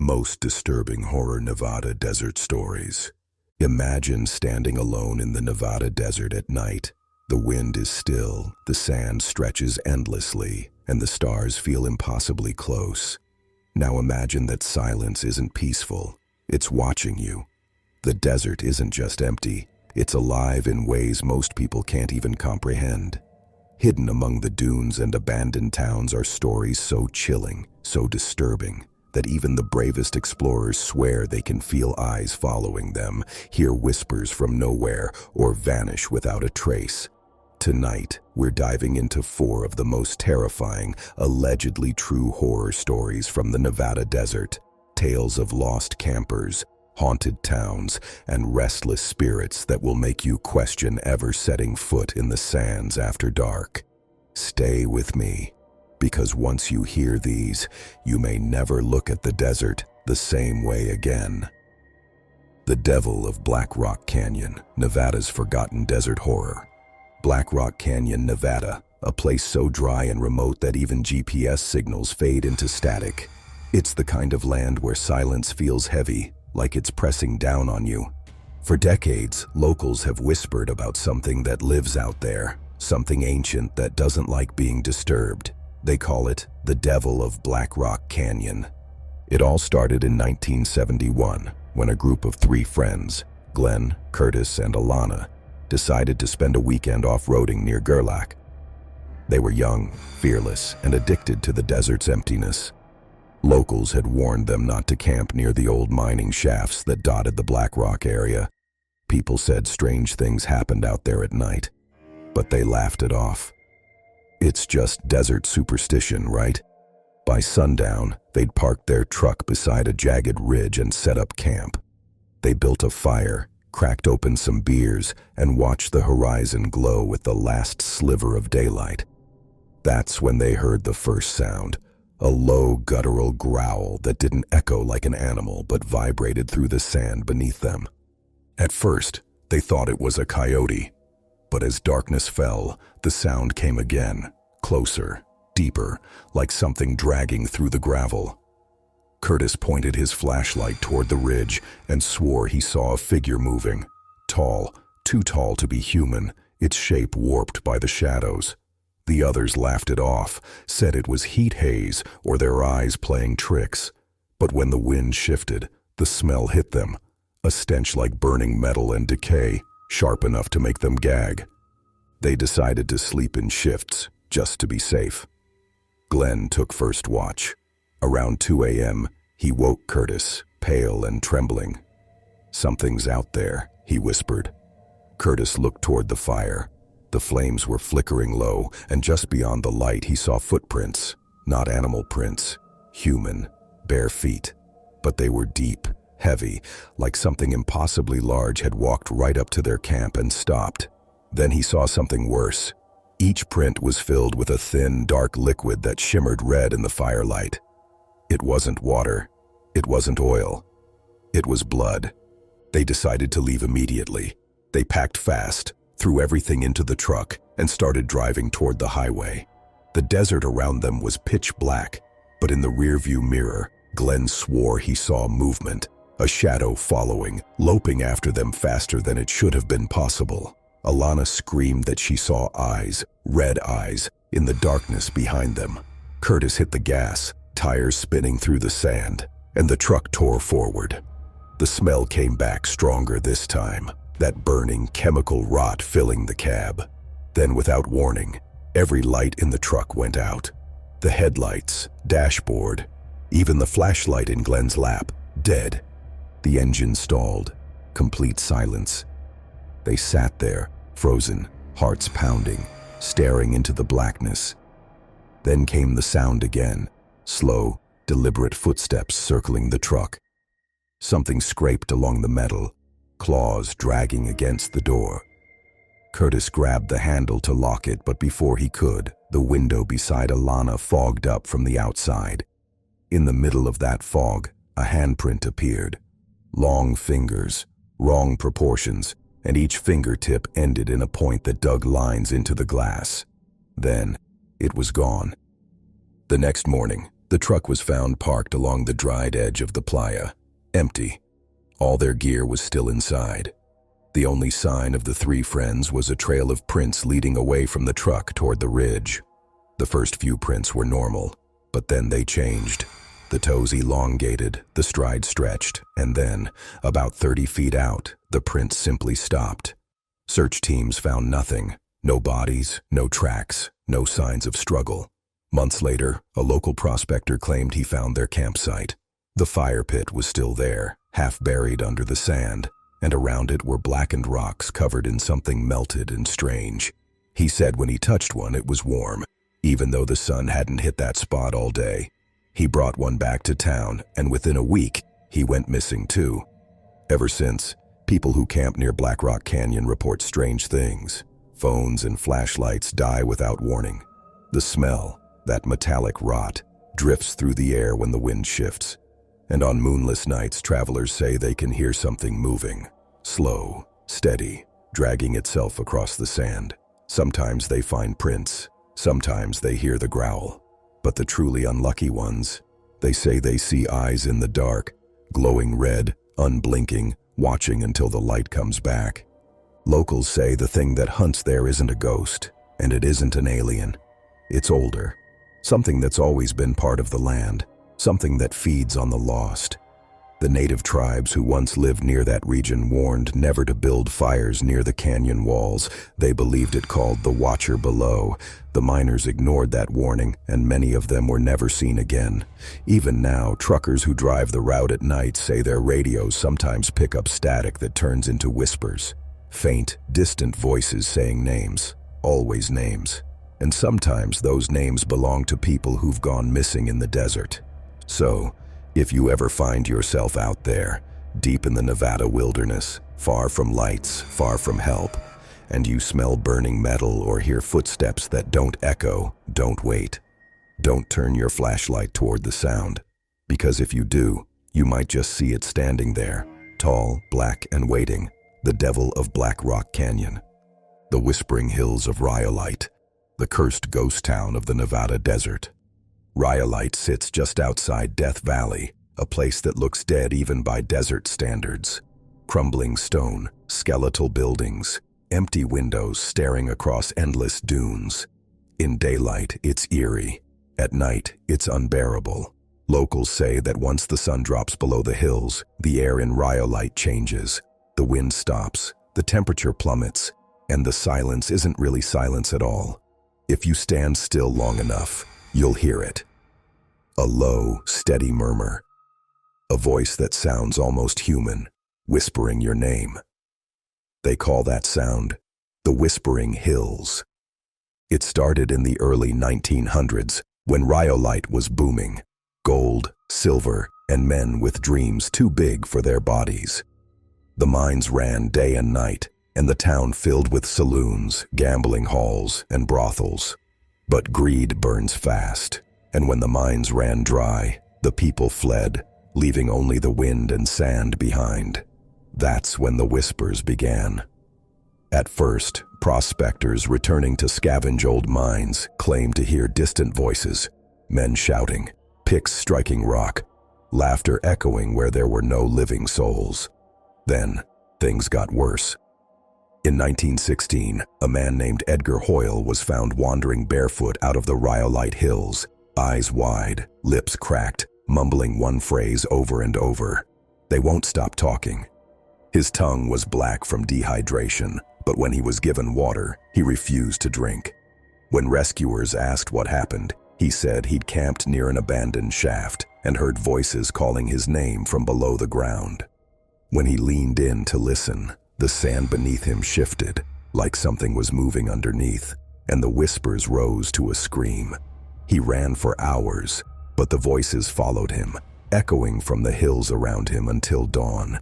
most disturbing horror Nevada desert stories. Imagine standing alone in the Nevada desert at night. The wind is still, the sand stretches endlessly, and the stars feel impossibly close. Now imagine that silence isn't peaceful, it's watching you. The desert isn't just empty, it's alive in ways most people can't even comprehend. Hidden among the dunes and abandoned towns are stories so chilling, so disturbing, that even the bravest explorers swear they can feel eyes following them, hear whispers from nowhere, or vanish without a trace. Tonight, we're diving into 4 of the most terrifying, allegedly true horror stories from the Nevada desert. Tales of lost campers, haunted towns, and restless spirits that will make you question ever setting foot in the sands after dark. Stay with me, because once you hear these, you may never look at the desert the same way again. The Devil of Black Rock Canyon, Nevada's forgotten desert horror. Black Rock Canyon, Nevada, a place so dry and remote that even GPS signals fade into static. It's the kind of land where silence feels heavy, like it's pressing down on you. For decades, locals have whispered about something that lives out there, something ancient that doesn't like being disturbed. They call it the Devil of Black Rock Canyon. It all started in 1971, when a group of 3 friends, Glenn, Curtis, and Alana, decided to spend a weekend off-roading near Gerlach. They were young, fearless, and addicted to the desert's emptiness. Locals had warned them not to camp near the old mining shafts that dotted the Black Rock area. People said strange things happened out there at night, but they laughed it off. It's just desert superstition, right? By sundown, they'd parked their truck beside a jagged ridge and set up camp. They built a fire, cracked open some beers, and watched the horizon glow with the last sliver of daylight. That's when they heard the first sound. A low, guttural growl that didn't echo like an animal but vibrated through the sand beneath them. At first, they thought it was a coyote, but as darkness fell, the sound came again, closer, deeper, like something dragging through the gravel. Curtis pointed his flashlight toward the ridge and swore he saw a figure moving, tall, too tall to be human, its shape warped by the shadows. The others laughed it off, said it was heat haze or their eyes playing tricks. But when the wind shifted, the smell hit them, a stench like burning metal and decay, sharp enough to make them gag. They decided to sleep in shifts, just to be safe. Glenn took first watch. Around 2 a.m., he woke Curtis, pale and trembling. "Something's out there," he whispered. Curtis looked toward the fire. The flames were flickering low, and just beyond the light he saw footprints. Not animal prints, human, bare feet. But they were deep, heavy, like something impossibly large had walked right up to their camp and stopped. Then he saw something worse. Each print was filled with a thin, dark liquid that shimmered red in the firelight. It wasn't water. It wasn't oil. It was blood. They decided to leave immediately. They packed fast, threw everything into the truck, and started driving toward the highway. The desert around them was pitch black, but in the rearview mirror, Glenn swore he saw movement, a shadow following, loping after them faster than it should have been possible. Alana screamed that she saw eyes, red eyes, in the darkness behind them. Curtis hit the gas, tires spinning through the sand, and the truck tore forward. The smell came back stronger this time, that burning chemical rot filling the cab. Then, without warning, every light in the truck went out. The headlights, dashboard, even the flashlight in Glenn's lap, dead. The engine stalled, complete silence. They sat there, frozen, hearts pounding, staring into the blackness. Then came the sound again, slow, deliberate footsteps circling the truck. Something scraped along the metal, claws dragging against the door. Curtis grabbed the handle to lock it, but before he could, the window beside Alana fogged up from the outside. In the middle of that fog, a handprint appeared. Long fingers, wrong proportions, and each fingertip ended in a point that dug lines into the glass. Then, it was gone. The next morning, The truck was found parked along the dried edge of the playa, empty. All their gear was still inside. The only sign of the three friends was a trail of prints leading away from the truck toward the ridge. The first few prints were normal, but then they changed. The toes elongated, the stride stretched, and then, about 30 feet out, the prints simply stopped. Search teams found nothing. No bodies, no tracks, no signs of struggle. Months later, a local prospector claimed he found their campsite. The fire pit was still there, half buried under the sand, and around it were blackened rocks covered in something melted and strange. He said when he touched one it was warm, even though the sun hadn't hit that spot all day. He brought one back to town, and within a week, he went missing too. Ever since, people who camp near Black Rock Canyon report strange things. Phones and flashlights die without warning. The smell, that metallic rot, drifts through the air when the wind shifts. And on moonless nights, travelers say they can hear something moving, slow, steady, dragging itself across the sand. Sometimes they find prints, sometimes they hear the growl. But the truly unlucky ones, they say they see eyes in the dark, glowing red, unblinking, watching until the light comes back. Locals say the thing that hunts there isn't a ghost, and it isn't an alien. It's older, something that's always been part of the land, something that feeds on the lost. The native tribes who once lived near that region warned never to build fires near the canyon walls. They believed it called the Watcher below. The miners ignored that warning, and many of them were never seen again. Even now, truckers who drive the route at night say their radios sometimes pick up static that turns into whispers. Faint, distant voices saying names, always names. And sometimes those names belong to people who've gone missing in the desert. So, if you ever find yourself out there, deep in the Nevada wilderness, far from lights, far from help, and you smell burning metal or hear footsteps that don't echo, don't wait. Don't turn your flashlight toward the sound, because if you do, you might just see it standing there, tall, black, and waiting, the devil of Black Rock Canyon. The whispering hills of Rhyolite, the cursed ghost town of the Nevada desert. Rhyolite sits just outside Death Valley, a place that looks dead even by desert standards. Crumbling stone, skeletal buildings, empty windows staring across endless dunes. In daylight, it's eerie. At night, it's unbearable. Locals say that once the sun drops below the hills, the air in Rhyolite changes. The wind stops, the temperature plummets, and the silence isn't really silence at all. If you stand still long enough, you'll hear it. A low, steady murmur. A voice that sounds almost human, whispering your name. They call that sound the Whispering Hills. It started in the early 1900s when Rhyolite was booming. Gold, silver, and men with dreams too big for their bodies. The mines ran day and night, and the town filled with saloons, gambling halls, and brothels. But greed burns fast, and when the mines ran dry, the people fled, leaving only the wind and sand behind. That's when the whispers began. At first, prospectors returning to scavenge old mines claimed to hear distant voices, men shouting, picks striking rock, laughter echoing where there were no living souls. Then, things got worse. In 1916, a man named Edgar Hoyle was found wandering barefoot out of the Rhyolite Hills, eyes wide, lips cracked, mumbling one phrase over and over. They won't stop talking. His tongue was black from dehydration, but when he was given water, he refused to drink. When rescuers asked what happened, he said he'd camped near an abandoned shaft and heard voices calling his name from below the ground. When he leaned in to listen, the sand beneath him shifted, like something was moving underneath, and the whispers rose to a scream. He ran for hours, but the voices followed him, echoing from the hills around him until dawn.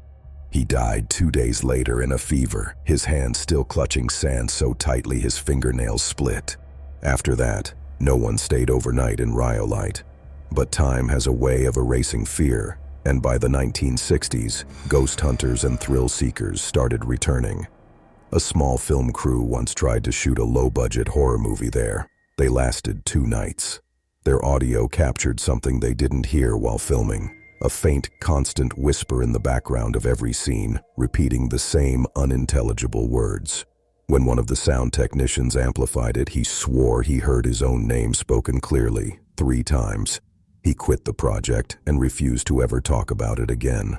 He died 2 days later in a fever, his hands still clutching sand so tightly his fingernails split. After that, no one stayed overnight in Rhyolite. But time has a way of erasing fear, and by the 1960s, ghost hunters and thrill seekers started returning. A small film crew once tried to shoot a low-budget horror movie there. They lasted 2 nights. Their audio captured something they didn't hear while filming. A faint, constant whisper in the background of every scene, repeating the same unintelligible words. When one of the sound technicians amplified it, he swore he heard his own name spoken clearly, 3 times. He quit the project and refused to ever talk about it again.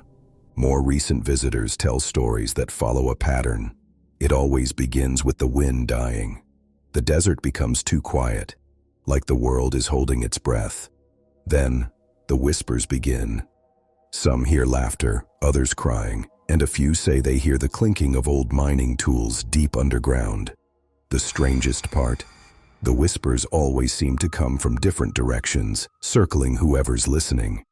More recent visitors tell stories that follow a pattern. It always begins with the wind dying. The desert becomes too quiet, like the world is holding its breath. Then, the whispers begin. Some hear laughter, others crying, and a few say they hear the clinking of old mining tools deep underground. The strangest part? The whispers always seem to come from different directions, circling whoever's listening.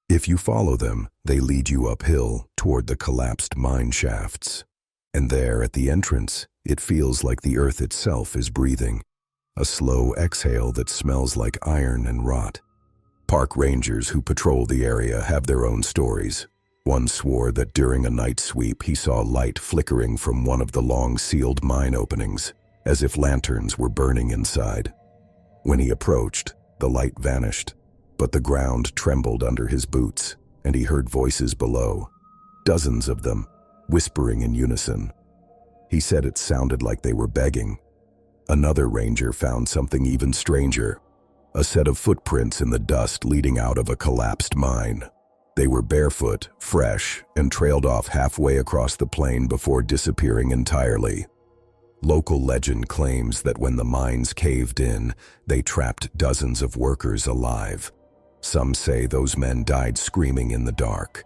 If you follow them, they lead you uphill toward the collapsed mine shafts. And there, at the entrance, it feels like the earth itself is breathing. A slow exhale that smells like iron and rot. Park rangers who patrol the area have their own stories. One swore that during a night sweep he saw light flickering from one of the long sealed mine openings, as if lanterns were burning inside. When he approached, the light vanished, but the ground trembled under his boots, and he heard voices below, dozens of them, whispering in unison. He said it sounded like they were begging. Another ranger found something even stranger, a set of footprints in the dust leading out of a collapsed mine. They were barefoot, fresh, and trailed off halfway across the plain before disappearing entirely. Local legend claims that when the mines caved in, they trapped dozens of workers alive. Some say those men died screaming in the dark.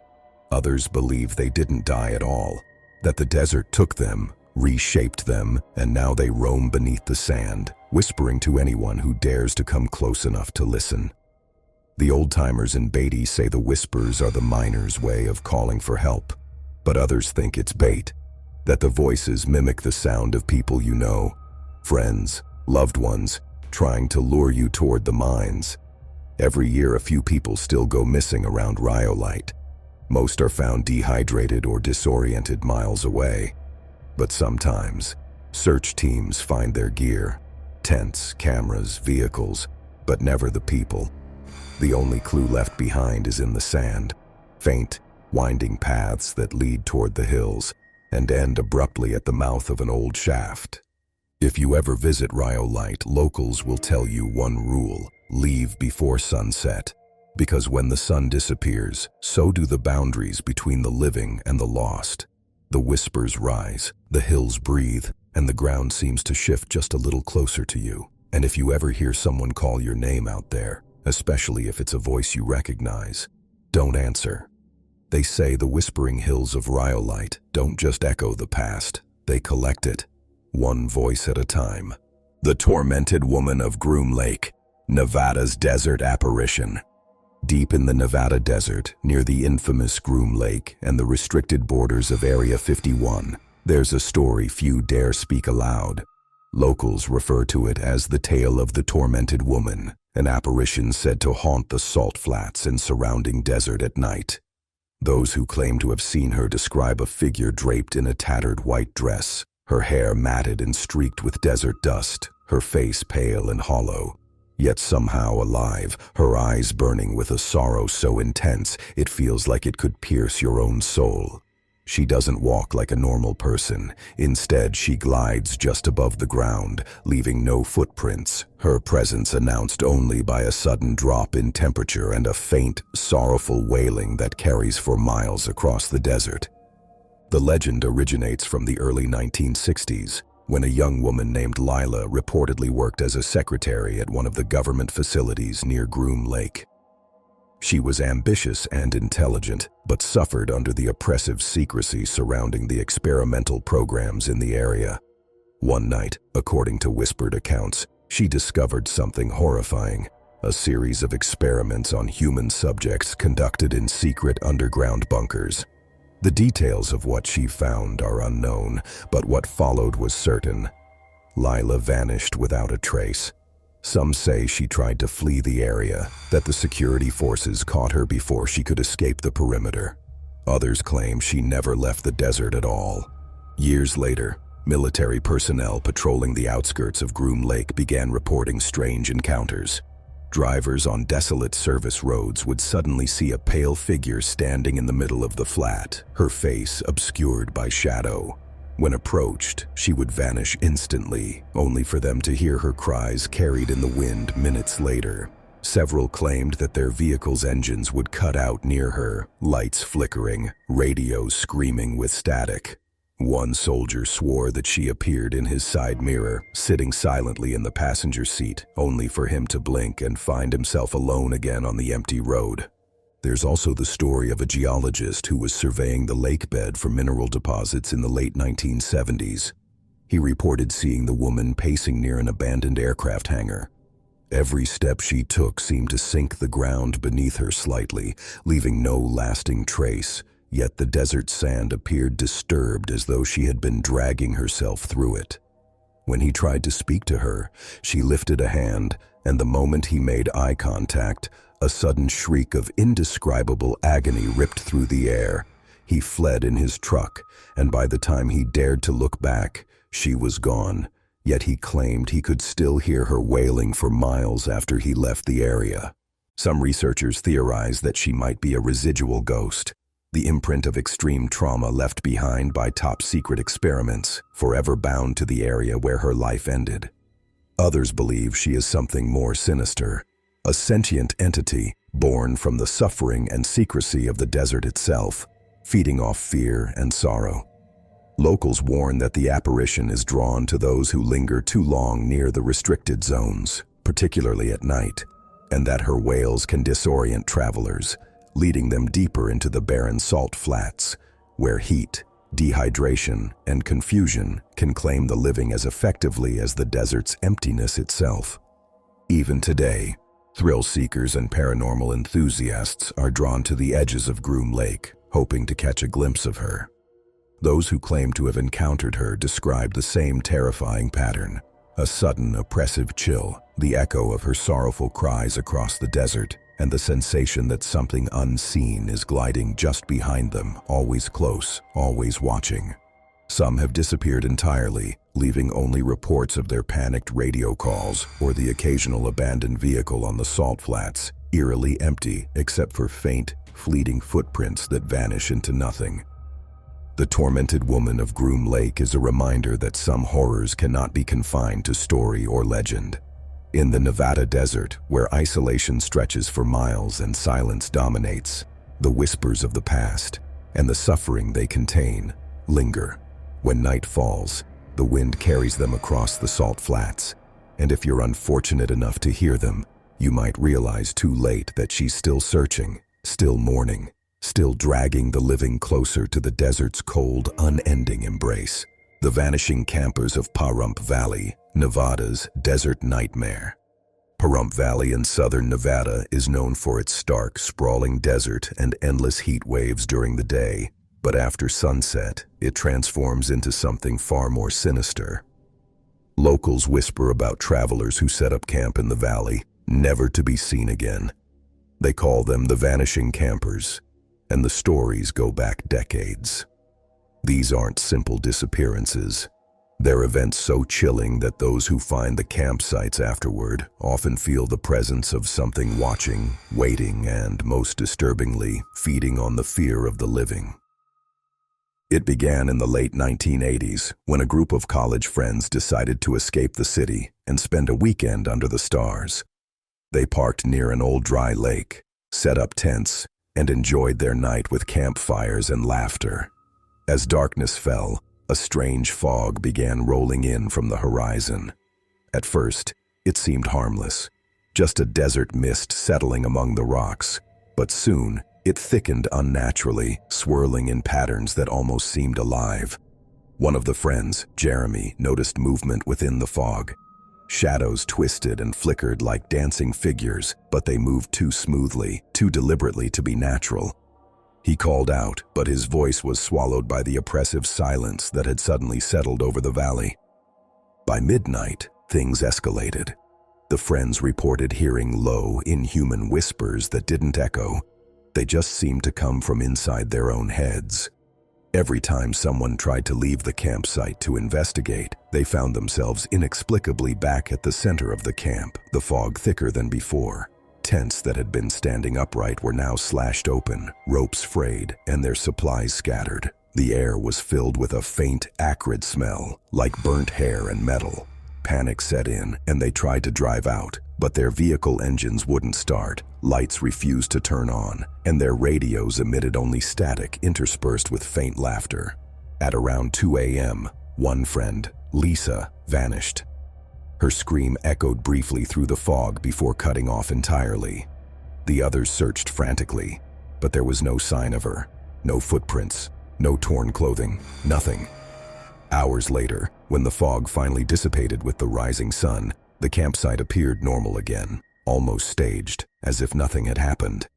Others believe they didn't die at all, that the desert took them, reshaped them, and now they roam beneath the sand, whispering to anyone who dares to come close enough to listen. The old-timers in Beatty say the whispers are the miners' way of calling for help, but others think it's bait, that the voices mimic the sound of people you know, friends, loved ones, trying to lure you toward the mines. Every year a few people still go missing around Rhyolite. Most are found dehydrated or disoriented miles away. But sometimes, search teams find their gear, tents, cameras, vehicles, but never the people. The only clue left behind is in the sand, faint, winding paths that lead toward the hills and end abruptly at the mouth of an old shaft. If you ever visit Rhyolite, locals will tell you one rule: leave before sunset. Because when the sun disappears, so do the boundaries between the living and the lost. The whispers rise, the hills breathe, and the ground seems to shift just a little closer to you. And if you ever hear someone call your name out there, especially if it's a voice you recognize, don't answer. They say the whispering hills of Rhyolite don't just echo the past, they collect it, one voice at a time. The Tormented Woman of Groom Lake, Nevada's desert apparition. Deep in the Nevada desert, near the infamous Groom Lake and the restricted borders of Area 51, there's a story few dare speak aloud. Locals refer to it as the tale of the Tormented Woman, an apparition said to haunt the salt flats and surrounding desert at night. Those who claim to have seen her describe a figure draped in a tattered white dress, her hair matted and streaked with desert dust, her face pale and hollow, yet somehow alive, her eyes burning with a sorrow so intense it feels like it could pierce your own soul. She doesn't walk like a normal person. Instead, she glides just above the ground, leaving no footprints, her presence announced only by a sudden drop in temperature and a faint, sorrowful wailing that carries for miles across the desert. The legend originates from the early 1960s, when a young woman named Lila reportedly worked as a secretary at one of the government facilities near Groom Lake. She was ambitious and intelligent, but suffered under the oppressive secrecy surrounding the experimental programs in the area. One night, according to whispered accounts, she discovered something horrifying: a series of experiments on human subjects conducted in secret underground bunkers. The details of what she found are unknown, but what followed was certain. Lila vanished without a trace. Some say she tried to flee the area, that the security forces caught her before she could escape the perimeter. Others claim she never left the desert at all. Years later, military personnel patrolling the outskirts of Groom Lake began reporting strange encounters. Drivers on desolate service roads would suddenly see a pale figure standing in the middle of the flat, her face obscured by shadow. When approached, she would vanish instantly, only for them to hear her cries carried in the wind minutes later. Several claimed that their vehicle's engines would cut out near her, lights flickering, radios screaming with static. One soldier swore that she appeared in his side mirror, sitting silently in the passenger seat, only for him to blink and find himself alone again on the empty road. There's also the story of a geologist who was surveying the lake bed for mineral deposits in the late 1970s. He reported seeing the woman pacing near an abandoned aircraft hangar. Every step she took seemed to sink the ground beneath her slightly, leaving no lasting trace, yet the desert sand appeared disturbed as though she had been dragging herself through it. When he tried to speak to her, she lifted a hand, and the moment he made eye contact, a sudden shriek of indescribable agony ripped through the air. He fled in his truck, and by the time he dared to look back, she was gone. Yet he claimed he could still hear her wailing for miles after he left the area. Some researchers theorize that she might be a residual ghost, the imprint of extreme trauma left behind by top-secret experiments, forever bound to the area where her life ended. Others believe she is something more sinister, a sentient entity born from the suffering and secrecy of the desert itself, feeding off fear and sorrow. Locals warn that the apparition is drawn to those who linger too long near the restricted zones, particularly at night, and that her wails can disorient travelers, leading them deeper into the barren salt flats, where heat, dehydration, and confusion can claim the living as effectively as the desert's emptiness itself. Even today, thrill seekers and paranormal enthusiasts are drawn to the edges of Groom Lake, hoping to catch a glimpse of her. Those who claim to have encountered her describe the same terrifying pattern: a sudden, oppressive chill, the echo of her sorrowful cries across the desert, and the sensation that something unseen is gliding just behind them, always close, always watching. Some have disappeared entirely, leaving only reports of their panicked radio calls or the occasional abandoned vehicle on the salt flats, eerily empty except for faint, fleeting footprints that vanish into nothing. The tormented woman of Groom Lake is a reminder that some horrors cannot be confined to story or legend. In the Nevada desert, where isolation stretches for miles and silence dominates, the whispers of the past, and the suffering they contain, linger. When night falls, the wind carries them across the salt flats, and if you're unfortunate enough to hear them, you might realize too late that she's still searching, still mourning, still dragging the living closer to the desert's cold, unending embrace. The vanishing campers of Pahrump Valley, Nevada's desert nightmare. Pahrump Valley in southern Nevada is known for its stark, sprawling desert and endless heat waves during the day, but after sunset, it transforms into something far more sinister. Locals whisper about travelers who set up camp in the valley, never to be seen again. They call them the vanishing campers, and the stories go back decades. These aren't simple disappearances. They're events so chilling that those who find the campsites afterward often feel the presence of something watching, waiting, and, most disturbingly, feeding on the fear of the living. It began in the late 1980s when a group of college friends decided to escape the city and spend a weekend under the stars. They parked near an old dry lake, set up tents, and enjoyed their night with campfires and laughter. As darkness fell, a strange fog began rolling in from the horizon. At first, it seemed harmless, just a desert mist settling among the rocks, but soon it thickened unnaturally, swirling in patterns that almost seemed alive. One of the friends, Jeremy, noticed movement within the fog. Shadows twisted and flickered like dancing figures, but they moved too smoothly, too deliberately to be natural. He called out, but his voice was swallowed by the oppressive silence that had suddenly settled over the valley. By midnight, things escalated. The friends reported hearing low, inhuman whispers that didn't echo. They just seemed to come from inside their own heads. Every time someone tried to leave the campsite to investigate, they found themselves inexplicably back at the center of the camp, the fog thicker than before. Tents that had been standing upright were now slashed open, ropes frayed, and their supplies scattered. The air was filled with a faint, acrid smell, like burnt hair and metal. Panic set in, and they tried to drive out, but their vehicle engines wouldn't start, lights refused to turn on, and their radios emitted only static interspersed with faint laughter. At around 2 a.m., one friend, Lisa, vanished. Her scream echoed briefly through the fog before cutting off entirely. The others searched frantically, but there was no sign of her. No footprints, no torn clothing, nothing. Hours later, when the fog finally dissipated with the rising sun, the campsite appeared normal again, almost staged, as if nothing had happened.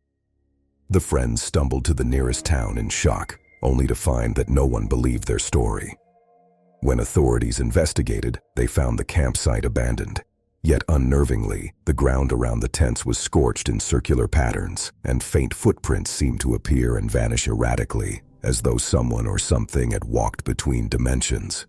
The friends stumbled to the nearest town in shock, only to find that no one believed their story. When authorities investigated, they found the campsite abandoned. Yet unnervingly, the ground around the tents was scorched in circular patterns, and faint footprints seemed to appear and vanish erratically, as though someone or something had walked between dimensions.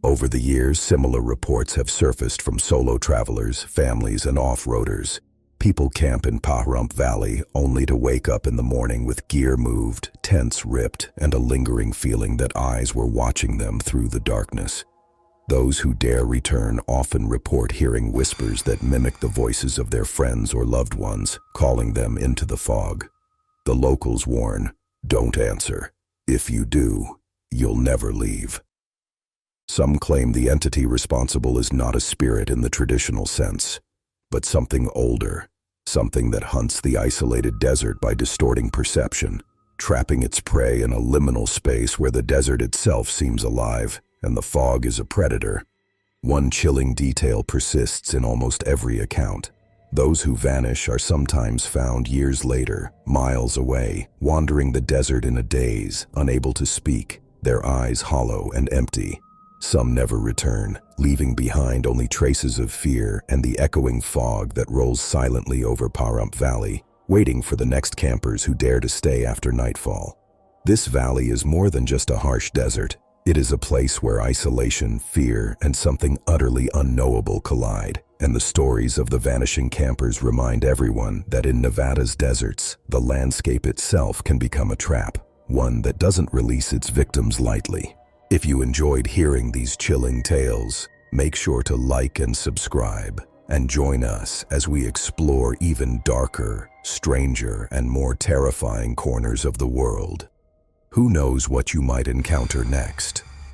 Over the years, similar reports have surfaced from solo travelers, families, and off-roaders. People camp in Pahrump Valley only to wake up in the morning with gear moved, tents ripped, and a lingering feeling that eyes were watching them through the darkness. Those who dare return often report hearing whispers that mimic the voices of their friends or loved ones, calling them into the fog. The locals warn, don't answer. If you do, you'll never leave. Some claim the entity responsible is not a spirit in the traditional sense, but something older, something that hunts the isolated desert by distorting perception, trapping its prey in a liminal space where the desert itself seems alive and the fog is a predator. One chilling detail persists in almost every account. Those who vanish are sometimes found years later, miles away, wandering the desert in a daze, unable to speak, their eyes hollow and empty. Some never return, leaving behind only traces of fear and the echoing fog that rolls silently over Pahrump Valley, waiting for the next campers who dare to stay after nightfall. This valley is more than just a harsh desert. It is a place where isolation, fear, and something utterly unknowable collide, and the stories of the vanishing campers remind everyone that in Nevada's deserts, the landscape itself can become a trap, one that doesn't release its victims lightly. If you enjoyed hearing these chilling tales, make sure to like and subscribe, and join us as we explore even darker, stranger, and more terrifying corners of the world. Who knows what you might encounter next?